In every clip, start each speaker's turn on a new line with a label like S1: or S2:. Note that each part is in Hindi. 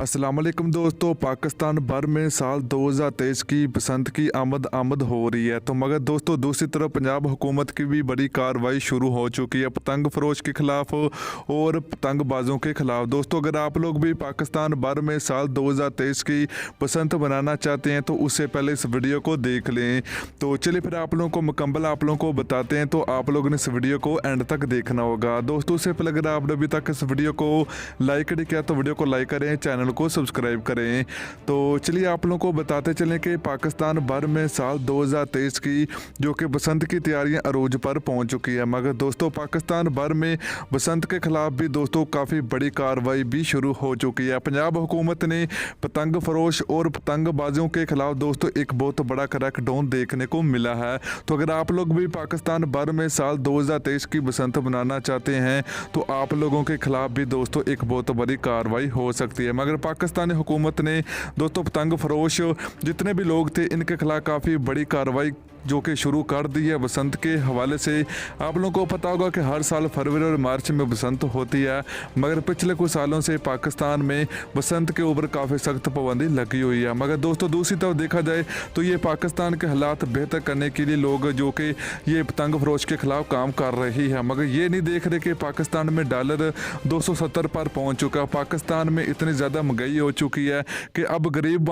S1: अस्सलाम वालेकुम दोस्तों, पाकिस्तान भर में साल 2023 की बसंत की आमद हो रही है। तो मगर दोस्तों दूसरी तरफ पंजाब हुकूमत की भी बड़ी कार्रवाई शुरू हो चुकी है पतंग फरोश के ख़िलाफ़ और पतंगबाजों के ख़िलाफ़। दोस्तों अगर आप लोग भी पाकिस्तान भर में साल 2023 की बसंत मनाना चाहते हैं तो उससे पहले इस वीडियो को देख लें। तो चलिए फिर आप लोगों को मुकम्मल आप लोगों को बताते हैं, तो आप लोगों ने इस वीडियो को एंड तक देखना होगा। दोस्तों उससे पहले अगर आपने अभी तक इस वीडियो को लाइक नहीं किया तो वीडियो को लाइक करें, चैनल को सब्सक्राइब करें। तो चलिए आप लोगों को बताते चलें कि पाकिस्तान भर में साल 2023 की जो कि बसंत की तैयारियां अरूज पर पहुंच चुकी है। मगर दोस्तों पाकिस्तान भर में बसंत के खिलाफ भी दोस्तों काफ़ी बड़ी कार्रवाई भी शुरू हो चुकी है। पंजाब हुकूमत ने पतंग फरोश और पतंगबाजों के खिलाफ दोस्तों एक बहुत बड़ा क्रैकडाउन देखने को मिला है। तो अगर आप लोग भी पाकिस्तान भर में साल 2023 की बसंत मनाना चाहते हैं तो आप लोगों के खिलाफ भी दोस्तों एक बहुत बड़ी कार्रवाई हो सकती है। मगर पाकिस्तानी हुकूमत ने दोस्तों पतंग फरोश जितने भी लोग थे इनके खिलाफ काफ़ी बड़ी कार्रवाई जो कि शुरू कर दी है बसंत के हवाले से। आप लोगों को पता होगा कि हर साल फरवरी और मार्च में बसंत होती है, मगर पिछले कुछ सालों से पाकिस्तान में बसंत के ऊपर काफ़ी सख्त पाबंदी लगी हुई है। मगर दोस्तों दूसरी तरफ देखा जाए तो ये पाकिस्तान के हालात बेहतर करने के लिए लोग जो कि ये पतंग फरोश के खिलाफ काम कर रही है, मगर ये नहीं देख रहे कि पाकिस्तान में डॉलर 270 पर पहुँच चुका है। पाकिस्तान में इतनी ज़्यादा महंगाई हो चुकी है कि अब गरीब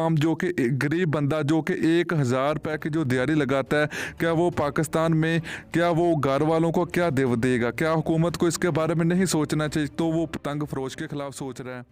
S1: बंदा जो कि 1000 रुपये की जो दिहाड़ी लगाता है, क्या वो पाकिस्तान में क्या वो घर वालों को क्या देगा? क्या हुकूमत को इसके बारे में नहीं सोचना चाहिए? तो वो पतंग फरोश के खिलाफ सोच रहा है।